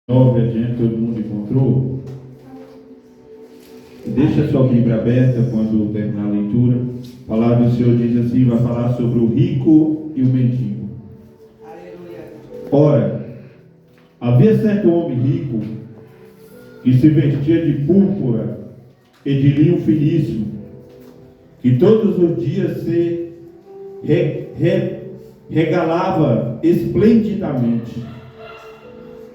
9 adiante, todo mundo encontrou? Deixa sua Bíblia aberta quando terminar a leitura. A palavra do Senhor diz assim, vai falar sobre o rico e o mendigo. Aleluia. Ora, havia certo homem rico que se vestia de púrpura e de linho finíssimo, que todos os dias se regalava esplendidamente.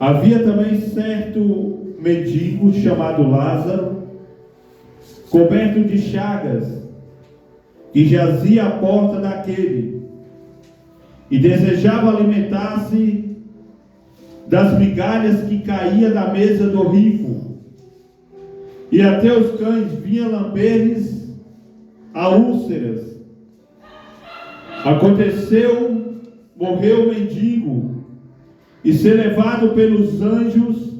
Havia também certo mendigo chamado Lázaro, coberto de chagas, que jazia à porta daquele, e desejava alimentar-se das migalhas que caía da mesa do rico, e até os cães vinham lamber-lhes a úlceras. Aconteceu, morreu o mendigo, e ser levado pelos anjos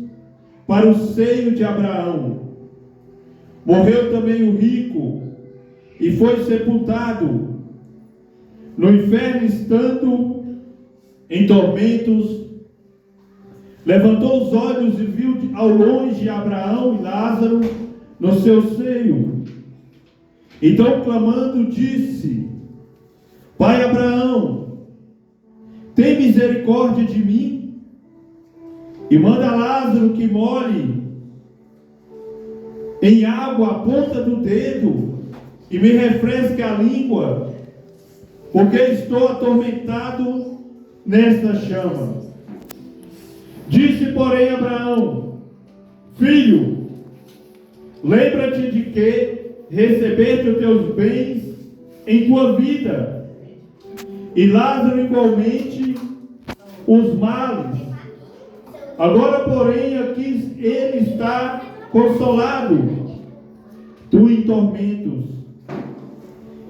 para o seio de Abraão. Morreu também o rico, e foi sepultado. No inferno estando em tormentos, levantou os olhos e viu ao longe Abraão e Lázaro no seu seio. Então, clamando, disse: Pai Abraão, tem misericórdia de mim, e manda Lázaro que molhe em água a ponta do dedo e me refresque a língua, porque estou atormentado nesta chama. Disse, porém, Abraão: Filho, lembra-te de que recebeste os teus bens em tua vida, e Lázaro igualmente os males. Agora, porém, aqui ele está consolado, tu em tormentos.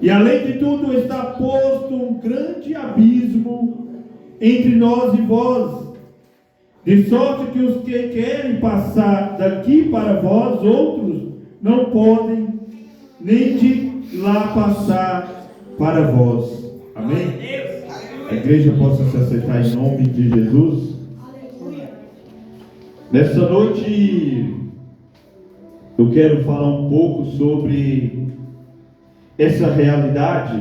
E além de tudo está posto um grande abismo entre nós e vós, de sorte que os que querem passar daqui para vós outros não podem, nem de lá passar para vós. Amém? A igreja possa se aceitar em nome de Jesus. Nessa noite eu quero falar um pouco sobre essa realidade,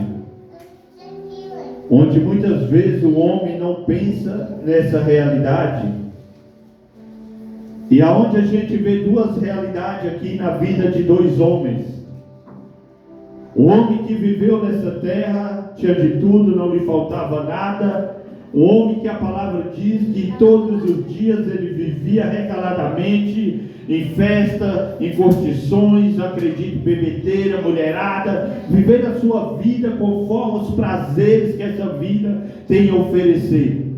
onde muitas vezes o homem não pensa nessa realidade, e aonde a gente vê duas realidades aqui na vida de dois homens. O homem que viveu nessa terra tinha de tudo, não lhe faltava nada. O homem que a palavra diz que todos os dias ele vivia regaladamente em festa, em curtições, acredite, bebedeira, mulherada, vivendo a sua vida conforme os prazeres que essa vida tem a oferecer.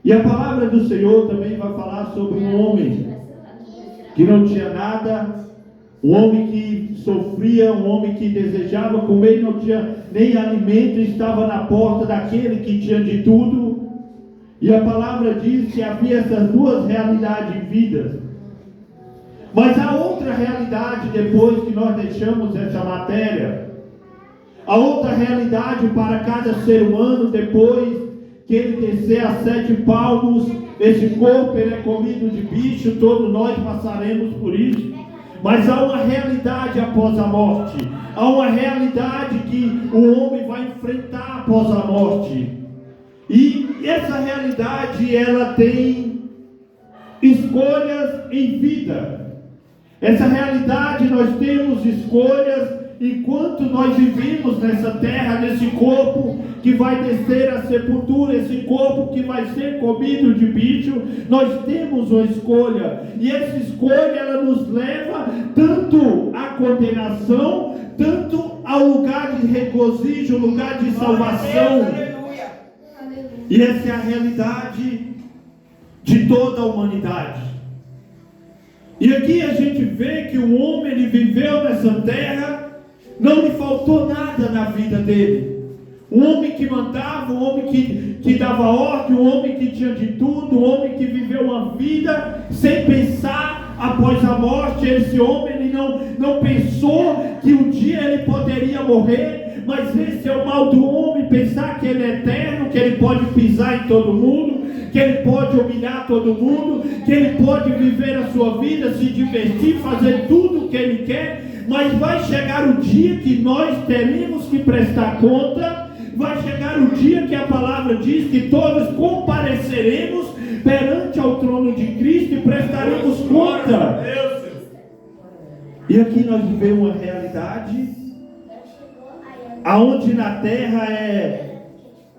E a palavra do Senhor também vai falar sobre um homem que não tinha nada, um homem que sofria, um homem que desejava comer e não tinha nem alimento, estava na porta daquele que tinha de tudo. E a palavra diz que havia essas duas realidades em vida. Mas há outra realidade depois que nós deixamos essa matéria. A outra realidade para cada ser humano depois que ele descer a 7 palmos, esse corpo ele é comido de bicho, todos nós passaremos por isso. Mas há uma realidade após a morte. Há uma realidade que o homem vai enfrentar após a morte. E essa realidade, ela tem escolhas em vida. Essa realidade, nós temos escolhas enquanto nós vivemos nessa terra, nesse corpo que vai descer à sepultura, esse corpo que vai ser comido de bicho. Nós temos uma escolha, e essa escolha ela nos leva tanto à condenação, tanto ao lugar de regozijo, lugar de salvação. E essa é a realidade de toda a humanidade. E aqui a gente vê que o homem ele viveu nessa terra, não lhe faltou nada na vida dele. Um homem que mandava, um homem que dava ordem, um homem que tinha de tudo, um homem que viveu uma vida sem pensar após a morte. Esse homem ele não pensou que um dia ele poderia morrer, mas esse é o mal do homem, pensar que ele é eterno, que ele pode pisar em todo mundo, que ele pode humilhar todo mundo, que ele pode viver a sua vida, se divertir, fazer tudo o que ele quer, mas vai chegar o dia que nós teremos que prestar conta. Vai chegar o dia que a palavra diz que todos compareceremos perante ao trono de Cristo e prestaremos conta. E aqui nós vivemos uma realidade aonde na terra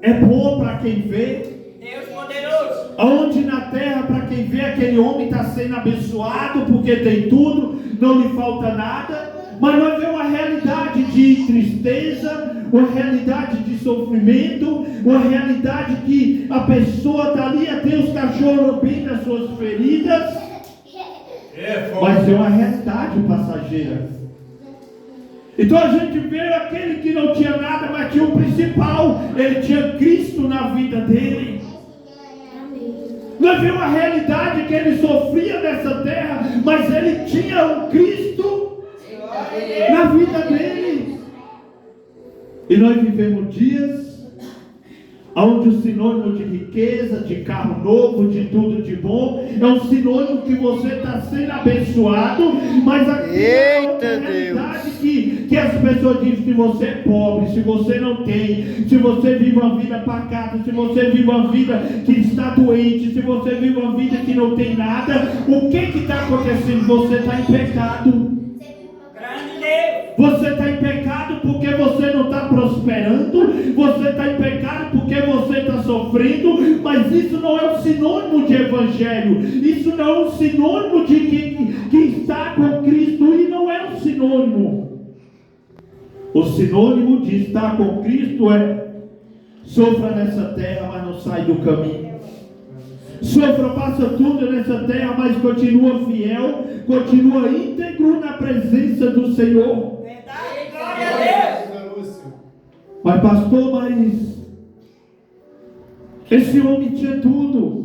é bom para quem vê. Deus poderoso. Aonde na terra, para quem vê, aquele homem está sendo abençoado porque tem tudo, não lhe falta nada. Mas nós vemos uma realidade de tristeza, uma realidade de sofrimento, uma realidade que a pessoa está ali, até os cachorros lambendo as suas feridas. Mas é uma realidade passageira. Então a gente vê aquele que não tinha nada, mas tinha o principal. Ele tinha Cristo na vida dele. Nós vemos uma realidade que ele sofria nessa terra, mas ele tinha um Cristo na vida dele. E nós vivemos dias onde o sinônimo de riqueza, de carro novo, de tudo de bom, é um sinônimo que você está sendo abençoado, mas aqui é outra realidade que as pessoas dizem que você é pobre, se você não tem, se você vive uma vida pacata, se você vive uma vida que está doente, se você vive uma vida que não tem nada, o que está acontecendo? Você está em pecado. Você está em pecado porque você não está prosperando, você está em pecado porque você está sofrendo, mas isso não é um sinônimo de evangelho, isso não é um sinônimo de que está com Cristo, e não é um sinônimo. O sinônimo de estar com Cristo é: sofra nessa terra, mas não sai do caminho. Sofra, passa tudo nessa terra, mas continua fiel, continua íntegro na presença do Senhor. Verdade, glória a Deus. Mas pastor, mas esse homem tinha tudo.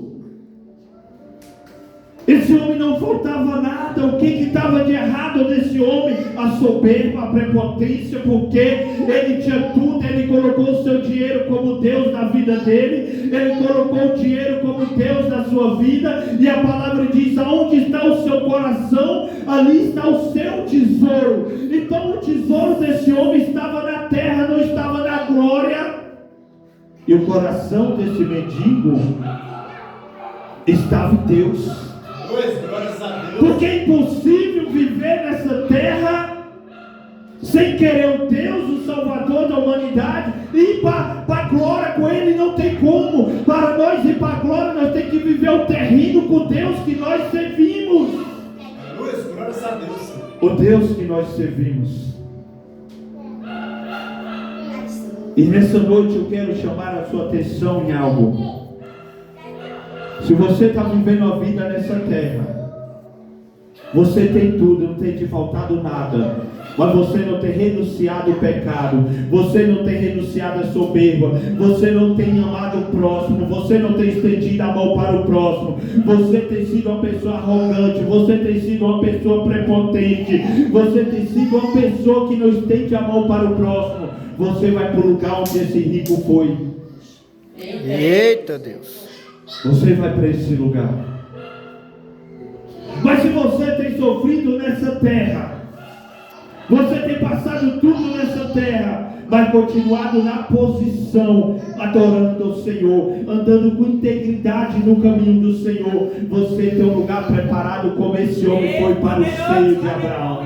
Esse homem não faltava nada. O que estava de errado nesse homem? A soberba, a prepotência, porque ele tinha tudo. Ele colocou o seu dinheiro como Deus na vida dele, ele colocou o dinheiro como Deus na sua vida, e a palavra diz: aonde está o seu coração, ali está o seu tesouro. Então o tesouro desse homem estava na terra, não estava na glória. E o coração desse mendigo estava em Deus. Porque é impossível viver nessa terra sem querer o Deus, o Salvador da humanidade, e ir para a glória com Ele. Não tem como. Para nós ir para a glória, nós temos que viver o terreno com o Deus que nós servimos. O Deus que nós servimos. E nessa noite eu quero chamar a sua atenção em algo. Se você está vivendo a vida nessa terra, você tem tudo, não tem te faltado nada, mas você não tem renunciado ao pecado, você não tem renunciado à soberba, você não tem amado o próximo, você não tem estendido a mão para o próximo, você tem sido uma pessoa arrogante, você tem sido uma pessoa prepotente, você tem sido uma pessoa que não estende a mão para o próximo, você vai para o lugar onde esse rico foi. Eita Deus! Você vai para esse lugar. Mas se você tem sofrido nessa terra, você tem passado tudo nessa terra, mas continuado na posição, adorando ao Senhor, andando com integridade no caminho do Senhor, você tem um lugar preparado como esse homem foi para o seio de Abraão.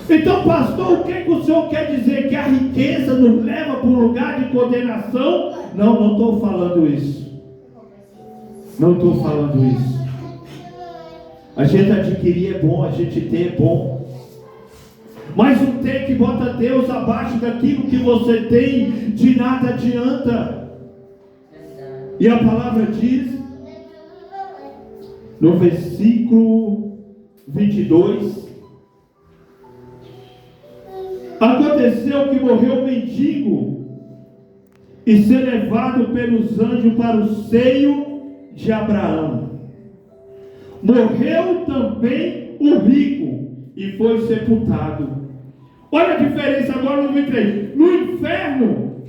Então, pastor, o que o senhor quer dizer? Que a riqueza nos leva para um lugar de condenação? Não estou falando isso. Não estou falando isso. A gente adquirir é bom, a gente ter é bom. Mas um ter que bota Deus abaixo daquilo que você tem, de nada adianta. E a palavra diz, no versículo 22, aconteceu que morreu o mendigo e ser levado pelos anjos para o seio de Abraão. Morreu também o rico e foi sepultado. Olha a diferença agora no 23. No inferno,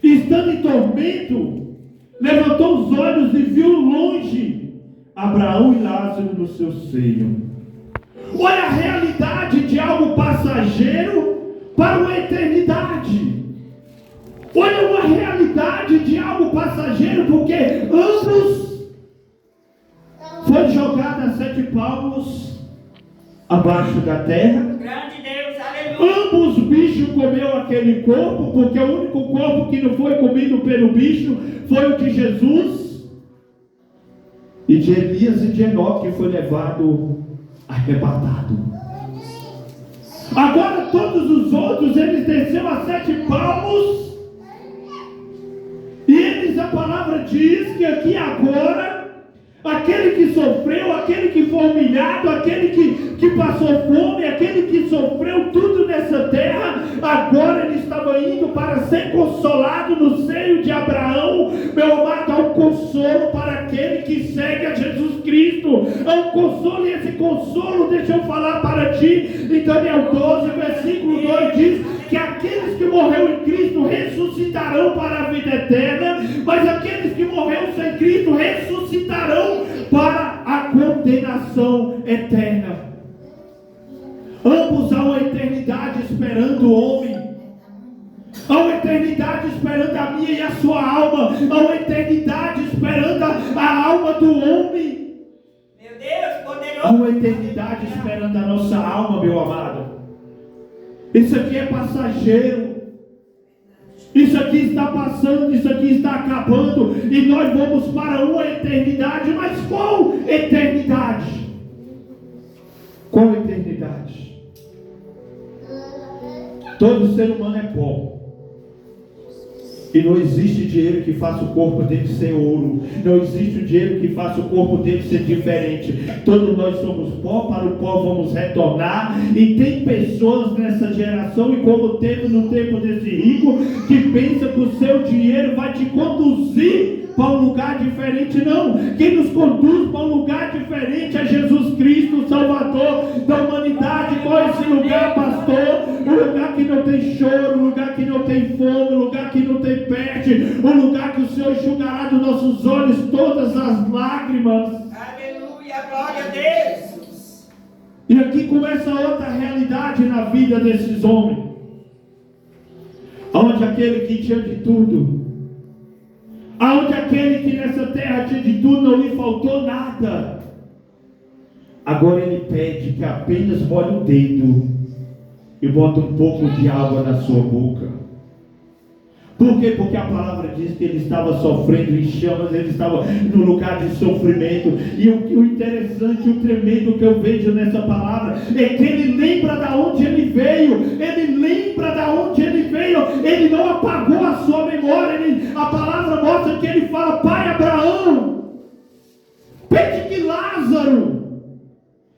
estando em tormento, levantou os olhos e viu longe Abraão e Lázaro no seu seio. Olha a realidade de algo passageiro para uma eternidade. Olha uma realidade de algo passageiro, porque ambos foram jogados a 7 palmos abaixo da terra. Grande Deus, aleluia. Ambos os bichos comeu aquele corpo, porque o único corpo que não foi comido pelo bicho foi o de Jesus e de Elias e de Enoque, que foi levado arrebatado. Agora todos os outros, eles desceram a 7 palmos, e eles, a palavra diz que aqui agora, aquele que sofreu, aquele que foi humilhado, aquele que passou fome, aquele que sofreu tudo nessa terra, agora ele estava indo para ser consolado no seio de Abraão. Meu amado, há um consolo para aquele que segue a Jesus Cristo. Há um consolo, e esse consolo, deixa eu falar para ti, em Daniel 12, versículo 2 diz que aqueles que morreram em Cristo ressuscitarão para a vida eterna, mas aqueles que morreram sem Cristo ressuscitarão para a condenação eterna. Ambos há uma eternidade esperando o homem. Há uma eternidade esperando a minha e a sua alma. Há uma eternidade esperando a alma do homem. Meu Deus, poderoso. Há uma eternidade esperando a nossa alma, meu amado. Isso aqui é passageiro. Isso aqui está passando, isso aqui está acabando, e nós vamos para uma eternidade. Mas qual eternidade? Qual eternidade? Todo ser humano é pó. E não existe dinheiro que faça o corpo dele ser ouro. Não existe o dinheiro que faça o corpo dele ser diferente. Todos nós somos pó, para o pó vamos retornar. E tem pessoas nessa geração, e como teve no tempo desse rico, que pensa que o seu dinheiro vai te conduzir para um lugar diferente. Não, quem nos conduz para um lugar diferente é Jesus Cristo, o Salvador da humanidade. Qual é esse lugar, pastor? Um lugar que não tem choro, um lugar que não tem fome, um lugar que não tem peste, um lugar que o Senhor enxugará dos nossos olhos todas as lágrimas. Aleluia, glória a Deus. E aqui começa outra realidade na vida desses homens, onde aquele que tinha de tudo, aonde aquele que nessa terra tinha de tudo, não lhe faltou nada, agora ele pede que apenas molhe o dedo e bota um pouco de água na sua boca. Por quê? Porque a palavra diz que ele estava sofrendo em chamas, ele estava no lugar de sofrimento. E o interessante, o tremendo que eu vejo nessa palavra é que ele lembra de onde ele veio. Ele lembra de onde ele veio. Ele não apagou a sua memória. A palavra mostra que ele fala: Pai Abraão, pede que Lázaro.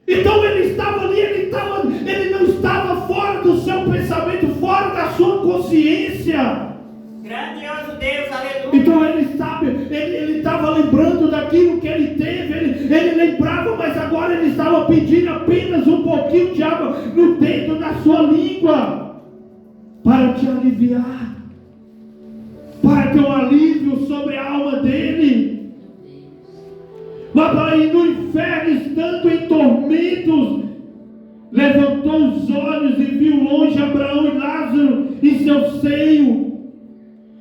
Então ele estava ali, ele não estava fora do seu pensamento, fora da sua consciência. Grandioso Deus, aleluia. Então ele estava lembrando daquilo que ele teve, ele lembrava, mas agora ele estava pedindo apenas um pouquinho de água no dedo da sua língua, para te aliviar, para ter um alívio sobre a alma dele. Mas para ir no inferno, estando em tormentos, levantou os olhos e viu longe Abraão e Lázaro em seu seio.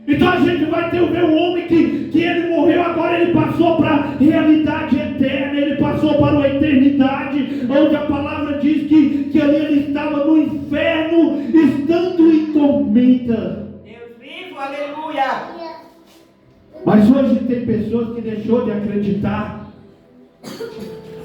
Então a gente vai ver o homem que ele morreu, agora ele passou para a realidade eterna, ele passou para a eternidade, onde a palavra diz que ali ele estava no inferno, estando em tormenta. Deus vivo, aleluia. Mas hoje tem pessoas que deixou de acreditar.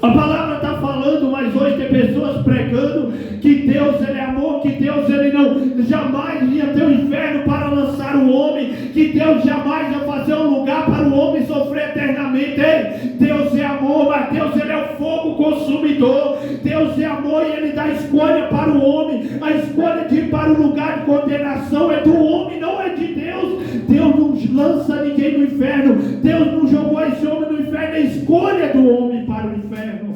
A palavra está falando, mas hoje tem pessoas pregando que Deus ele é amor, que Deus ele não jamais ia ter o inferno para lançar o homem, que Deus jamais ia fazer um lugar para o homem sofrer eternamente. Ei, Deus é amor, mas Deus ele é o fogo consumidor. Deus é amor e ele dá escolha para o homem. A escolha de ir para o lugar de condenação é do homem, não é de Deus. Deus não lança ninguém no inferno. Deus não jogou esse homem no inferno, é a escolha do homem para o inferno.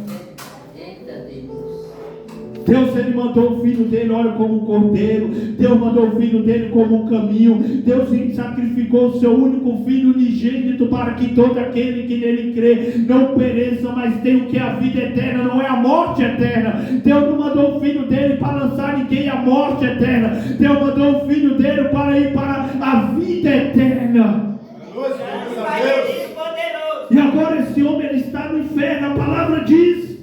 Deus, Ele mandou o Filho dele, olha, como um cordeiro. Deus mandou o Filho dele como um caminho. Deus sacrificou o seu único Filho unigênito para que todo aquele que nele crê não pereça, mas tenha o que? A vida eterna, não é a morte eterna. Deus não mandou o Filho dele para lançar ninguém à morte eterna. Deus mandou o Filho dele para ir para a vida eterna. E agora esse homem, ele está no inferno. A palavra diz.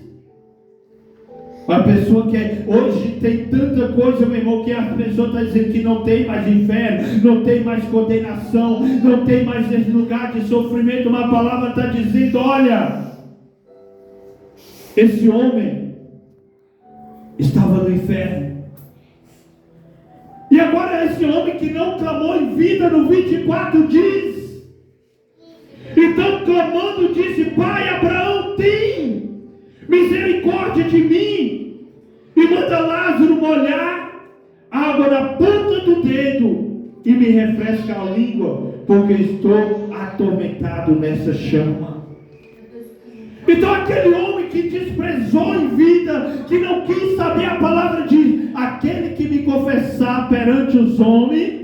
A pessoa que hoje tem tanta coisa, meu irmão, que a pessoa está dizendo que não tem mais inferno, não tem mais condenação, não tem mais esse lugar de sofrimento. Uma palavra está dizendo: olha, esse homem estava no inferno. E agora esse homem que não clamou em vida, no 24 diz: então clamando disse: Pai Abraão, tem misericórdia de mim e manda Lázaro molhar água na ponta do dedo e me refresca a língua, porque estou atormentado nessa chama. Então aquele homem que desprezou em vida, que não quis saber, a palavra diz: aquele que me confessar perante os homens,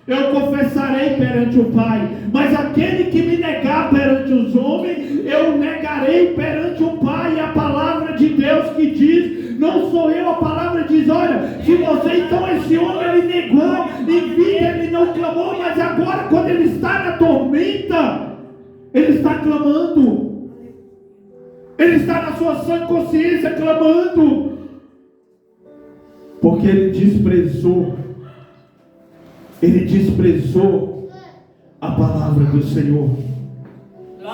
eu confessarei perante o Pai, mas aquele que me negar perante os homens, eu negarei perante o Pai. E a palavra de Deus que diz, não sou eu, a palavra diz: olha, se você, então esse homem, ele negou em vida, ele não clamou, mas agora quando ele está na tormenta, ele está clamando, ele está na sua sã consciência clamando, porque ele desprezou a palavra do Senhor.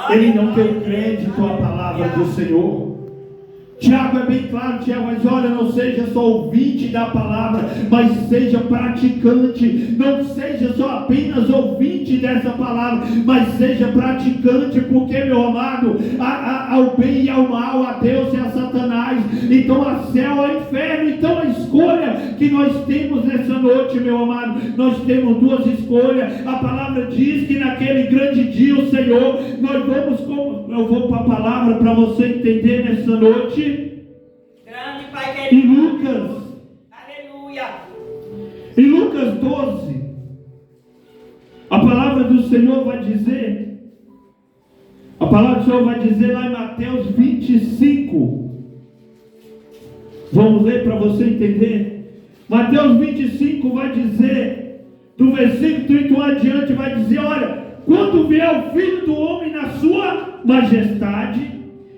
Ele não deu crédito à palavra do Senhor. Tiago é bem claro, Tiago, mas olha, não seja só ouvinte da palavra, mas seja praticante. Não seja só apenas ouvinte dessa palavra, mas seja praticante, porque, meu amado, ao bem e ao mal, a Deus e a Satanás, então a céu, a inferno. Então a escolha que nós temos nessa noite, meu amado, nós temos duas escolhas. A palavra diz que naquele grande dia o Senhor, nós vamos, eu vou para a palavra para você entender nessa noite. Grande Pai querido. Em Lucas, Aleluia. em Lucas 12, a palavra do Senhor vai dizer, a palavra do Senhor vai dizer lá em Mateus 25, vamos ler para você entender. Mateus 25 vai dizer, do versículo 31 adiante, vai dizer: olha, quando vier o Filho do Homem na sua majestade,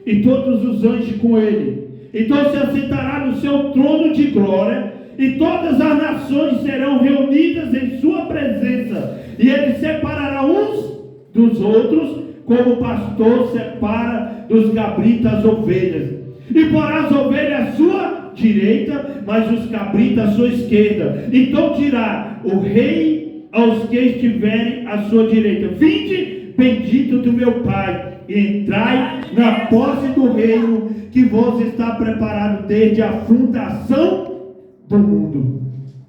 e todos os anjos com ele, então se assentará no seu trono de glória, e todas as nações serão reunidas em sua presença, e ele separará uns dos outros, como o pastor separa dos cabritos as ovelhas, e porá as ovelhas à sua direita, mas os cabritos à sua esquerda. Então dirá o rei aos que estiverem à sua direita: vinde, bendito do meu Pai, e entrai na posse do reino que vos está preparado desde a fundação do mundo.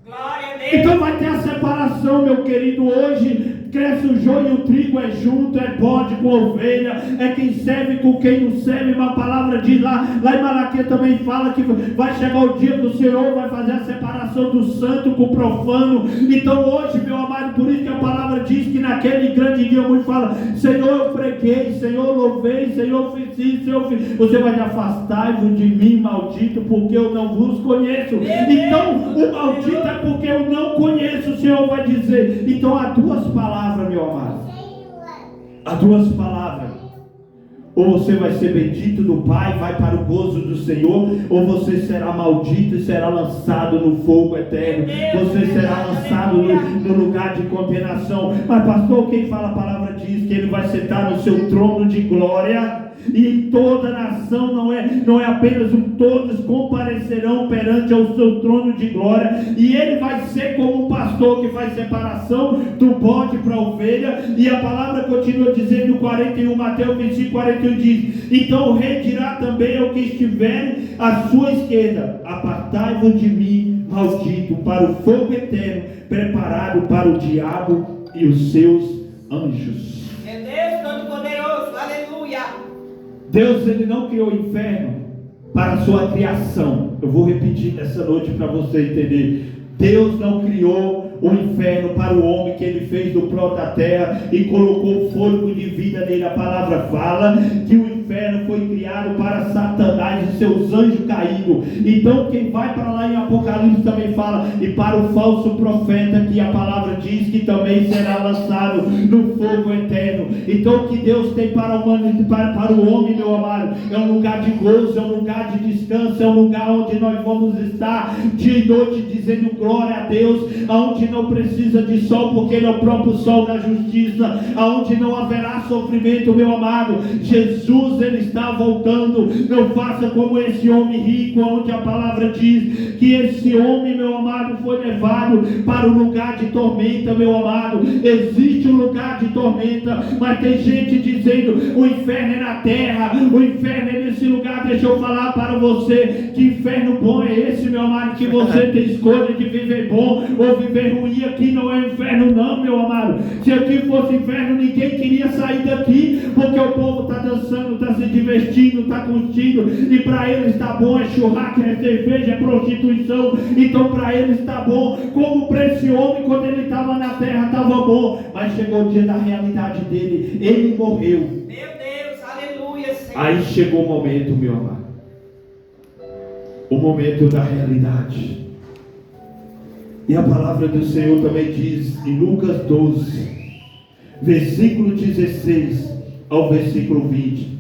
Glória a Deus. Então vai ter a separação, meu querido. Hoje cresce o joio e o trigo, é junto, é bode com ovelha, é quem serve com quem não serve. Uma palavra diz lá em Malaquias também fala que vai chegar o dia que o Senhor vai fazer a separação do santo com o profano. Então hoje, meu amado, por isso que a palavra diz que naquele grande dia muito fala: Senhor, eu preguei, Senhor, louvei, Senhor, fiz isso, Senhor, fiz. Você vai afastar-vos de mim, maldito, porque eu não vos conheço. Então o maldito é porque eu não conheço, o Senhor vai dizer. Então há duas palavras, meu amado, há duas palavras: ou você vai ser bendito do Pai, vai para o gozo do Senhor, ou você será maldito e será lançado no fogo eterno. Você será lançado no lugar de condenação. Mas pastor, quem fala a palavra diz que ele vai sentar no seu trono de glória, e toda nação, não é apenas todos comparecerão perante ao seu trono de glória, e ele vai ser como um pastor que faz separação do bode para a ovelha. E a palavra continua dizendo no 41, Mateus 25, 41 diz: então o rei dirá também ao que estiver à sua esquerda: apartai-vos de mim, maldito, para o fogo eterno preparado para o diabo e os seus anjos. Meu Deus Todo-Poderoso, aleluia. Deus, ele não criou o inferno para a sua criação. Eu vou repetir nessa noite para você entender. Deus não criou o inferno para o homem que ele fez do pó da terra e colocou fôlego de vida nele. A palavra fala que o inferno foi criado para Satanás e seus anjos caídos. Então quem vai para lá em Apocalipse também fala, e para o falso profeta, que a palavra diz que também será lançado no fogo eterno. Então o que Deus tem para o homem, meu amado, é um lugar de gozo, é um lugar de descanso, é um lugar onde nós vamos estar dia e noite dizendo glória a Deus, aonde não precisa de sol, porque Ele é o próprio sol da justiça, aonde não haverá sofrimento, meu amado. Jesus, Ele está voltando. Não faça como esse homem rico, onde a palavra diz que esse homem, meu amado, foi levado para o lugar de tormenta, meu amado. Existe um lugar de tormenta, mas tem gente dizendo, o inferno é na terra, o inferno é nesse lugar. Deixa eu falar para você, que inferno bom é esse, meu amado, que você tem escolha de viver bom ou viver ruim. Aqui não é inferno não, meu amado. Se aqui fosse inferno, ninguém queria sair daqui, porque o povo está dançando, está se divertindo, está curtindo, e para eles está bom, é churrasco, é cerveja, é prostituição. Então para eles está bom, como para esse homem quando ele estava na terra estava bom, mas chegou o dia da realidade dele, ele morreu. Meu Deus, aleluia, Senhor. Aí chegou o momento, meu amado, o momento da realidade. E a palavra do Senhor também diz em Lucas 12, versículo 16 ao versículo 20: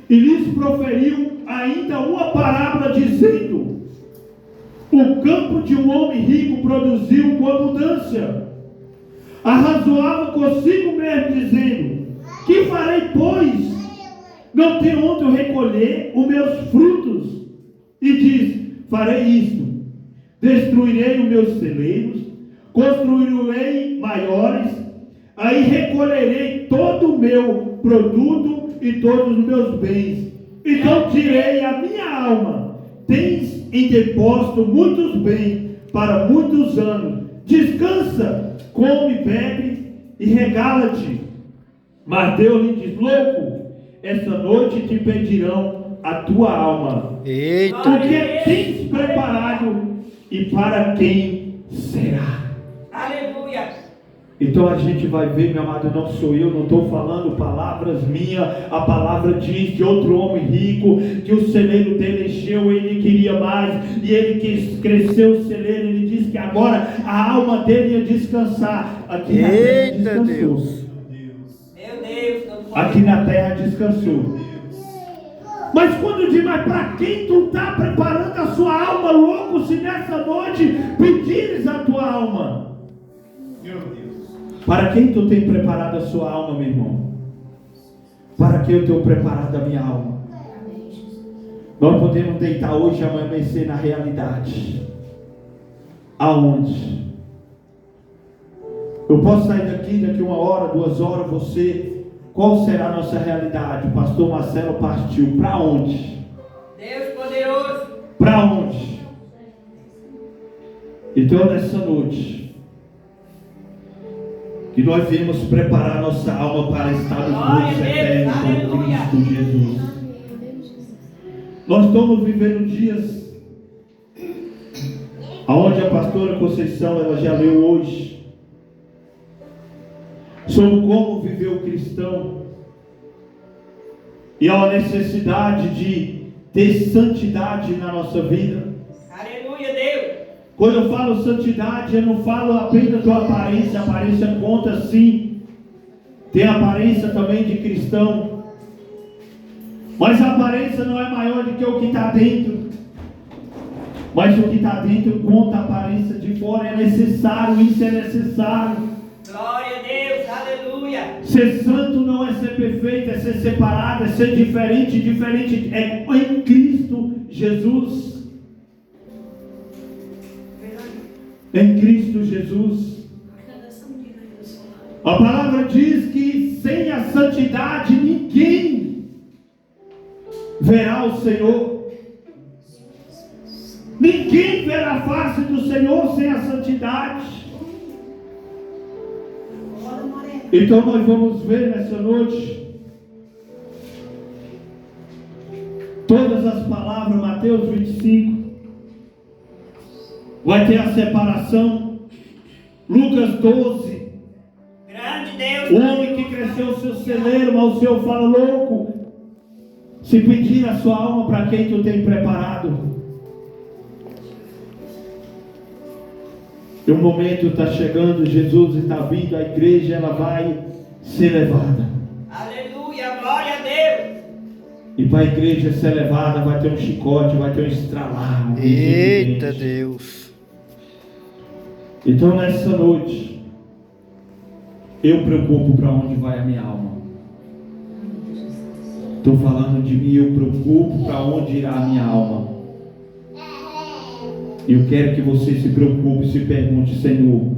e lhes proferiu ainda uma parábola, dizendo: o campo de um homem rico produziu com abundância. Arrazoava consigo mesmo, dizendo: que farei, pois? Não tenho onde eu recolher os meus frutos. E diz: farei isto: destruirei os meus celeiros, construirei maiores, aí recolherei todo o meu produto e todos os meus bens. Então direi à minha alma: tens em depósito muitos bens para muitos anos, descansa, come, bebe e regala-te. Mas Deus lhe diz: louco, essa noite te pedirão a tua alma. Eita. Porque tens preparado e para quem será? Aleluia. Então a gente vai ver, meu amado, não sou eu, não estou falando palavras minhas. A palavra diz de outro homem rico, que o celeiro dele encheu, ele queria mais, e ele quis crescer o celeiro. Ele diz que agora a alma dele ia descansar. Aqui na terra descansou. Deus. Meu Deus, não pode. Aqui na terra descansou. Mas quando diz, mas para quem tu está preparando a sua alma, louco, se nessa noite pedires a tua alma? Meu Deus. Para quem tu tem preparado a sua alma, meu irmão? Para quem eu tenho preparado a minha alma? Nós podemos deitar hoje e amanhecer na realidade. Aonde? Eu posso sair daqui 1 hora, 2 horas, você... Qual será a nossa realidade? O pastor Marcelo partiu. Para onde? Deus poderoso. Para onde? Então nessa noite, que nós viemos preparar nossa alma para estar nos mundos eternos com Cristo Jesus. Nós estamos vivendo dias aonde a pastora Conceição, ela já leu hoje, sobre como viver o cristão e a necessidade de ter santidade na nossa vida. Aleluia, Deus. Quando eu falo santidade, eu não falo apenas da aparência. A aparência conta sim, tem a aparência também de cristão, mas a aparência não é maior do que o que está dentro. Mas o que está dentro conta, a aparência de fora é necessário, isso é necessário. Glória a Deus, aleluia. Ser santo não é ser perfeito, é ser separado, é ser diferente. Diferente é em Cristo Jesus. Em Cristo Jesus. A palavra diz que sem a santidade ninguém verá o Senhor. Ninguém verá a face do Senhor sem a santidade. Então nós vamos ver nessa noite Todas as palavras, Mateus 25. Vai ter a separação. Lucas 12. Grande Deus. O homem que cresceu o seu celeiro, mas o Senhor fala, louco, se pedir a sua alma para quem tu tem preparado. E o momento está chegando, Jesus está vindo, a igreja ela vai ser levada. Aleluia, glória a Deus. E para a igreja ser levada vai ter um chicote, vai ter um estralar. Eita Deus. Então nessa noite, eu preocupo para onde vai a minha alma. Estou falando de mim, eu preocupo para onde irá a minha alma. E eu quero que você se preocupe e se pergunte, Senhor,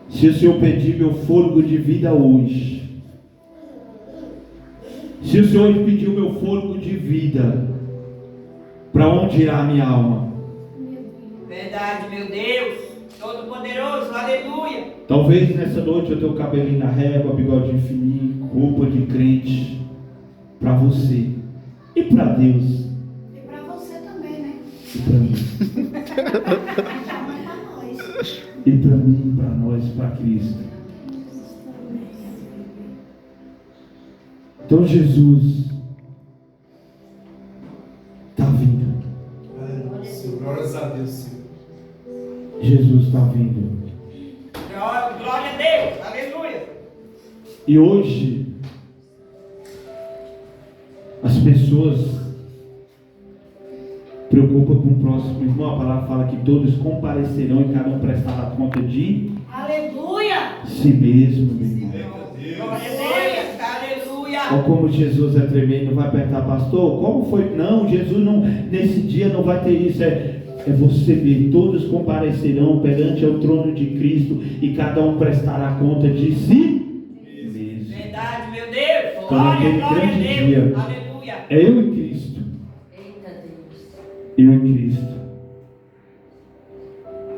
se o Senhor pedir meu fôlego de vida hoje, se o Senhor pedir o meu fôlego de vida, para onde irá a minha alma? Verdade, meu Deus. Todo-Poderoso, aleluia. Talvez nessa noite eu tenha o cabelinho na régua, bigodinho fininho, roupa de crente, para você e para Deus. E para você também, né? E para mim. E para mim, para nós, para Cristo. Então Jesus está vindo. Glórias a Deus, Senhor. Jesus está vindo. Glória a Deus, aleluia. E hoje as pessoas preocupam com o próximo irmão. A palavra fala que todos comparecerão e cada um prestará conta de Aleluia! si mesmo, meu irmão. Glória a Deus, aleluia. Olha como Jesus é tremendo. Vai apertar, pastor, como foi? Não, Jesus não, nesse dia não vai ter isso. É você ver, todos comparecerão perante ao trono de Cristo e cada um prestará conta de si mesmo. Verdade, meu Deus. Então, Glória, naquele glória a grande Deus. dia, Aleluia. é eu e Cristo. Eita Deus. Eu e Cristo.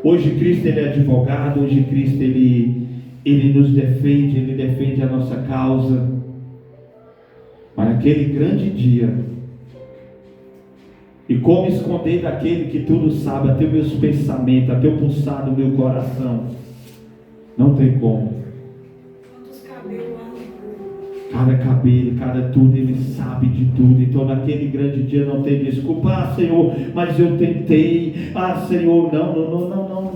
Hoje Cristo ele é advogado, hoje Cristo ele nos defende, ele defende a nossa causa. Mas naquele grande dia, e como esconder daquele que tudo sabe, até os meus pensamentos, até o pulsar do meu coração, não tem como. Quantos cabelos lá no Cada cabelo, cada tudo, ele sabe de tudo. Então naquele grande dia não tem desculpa. Ah, Senhor, mas eu tentei. Ah, Senhor, não,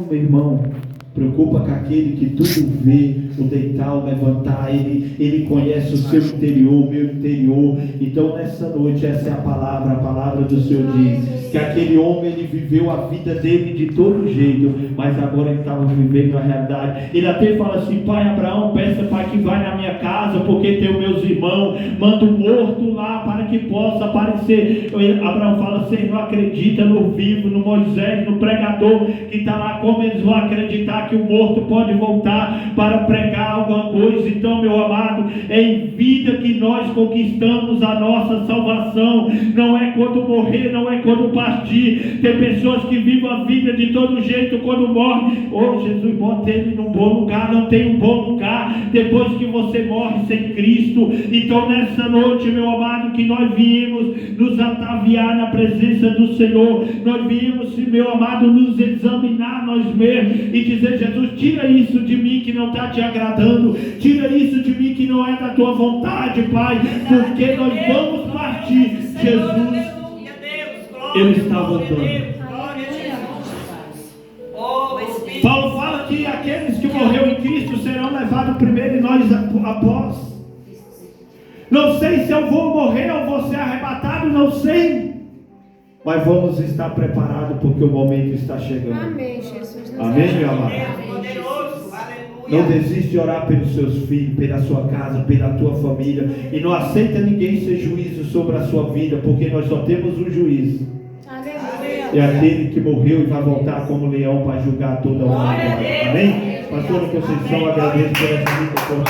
meu irmão. Preocupa com aquele que tudo vê, o deitar, o levantar. Ele conhece o seu interior, o meu interior. Então nessa noite, essa é a palavra do Senhor diz que aquele homem, ele viveu a vida dele de todo jeito, mas agora ele estava vivendo a realidade. Ele até fala assim, pai Abraão, peça para que vá na minha casa, porque tem os meus irmãos, manda um morto lá para que possa aparecer. Abraão fala, você não acredita no vivo, no Moisés, no pregador que está lá, como eles vão acreditar que o morto pode voltar para pregar alguma coisa? Então, meu amado, é em vida que nós conquistamos a nossa salvação. Não é quando morrer, não é quando partir. Tem pessoas que vivem a vida de todo jeito, quando morre, oh Jesus, bota ele num bom lugar. Não tem um bom lugar depois que você morre sem Cristo. Então nessa noite, meu amado, que nós viemos nos ataviar na presença do Senhor, nós viemos, meu amado, nos examinar nós mesmos e dizer, Jesus, tira isso de mim que não está te agradando, tira isso de mim que não é da tua vontade, Pai, porque nós vamos partir. Jesus, ele está voltando. Paulo fala que aqueles que morreram em Cristo serão levados primeiro e nós após. Não sei se eu vou morrer ou vou ser arrebatado, não sei. Mas vamos estar preparados porque o momento está chegando. Amém, Jesus. Amém, meu amado? Não desiste de orar pelos seus filhos, pela sua casa, pela tua família. E não aceita ninguém ser juízo sobre a sua vida, porque nós só temos um juiz. Aleluia. É aquele que morreu e vai voltar como leão para julgar toda a humanidade. Amém? Pastor, que vocês são, agradeço por essa vida, por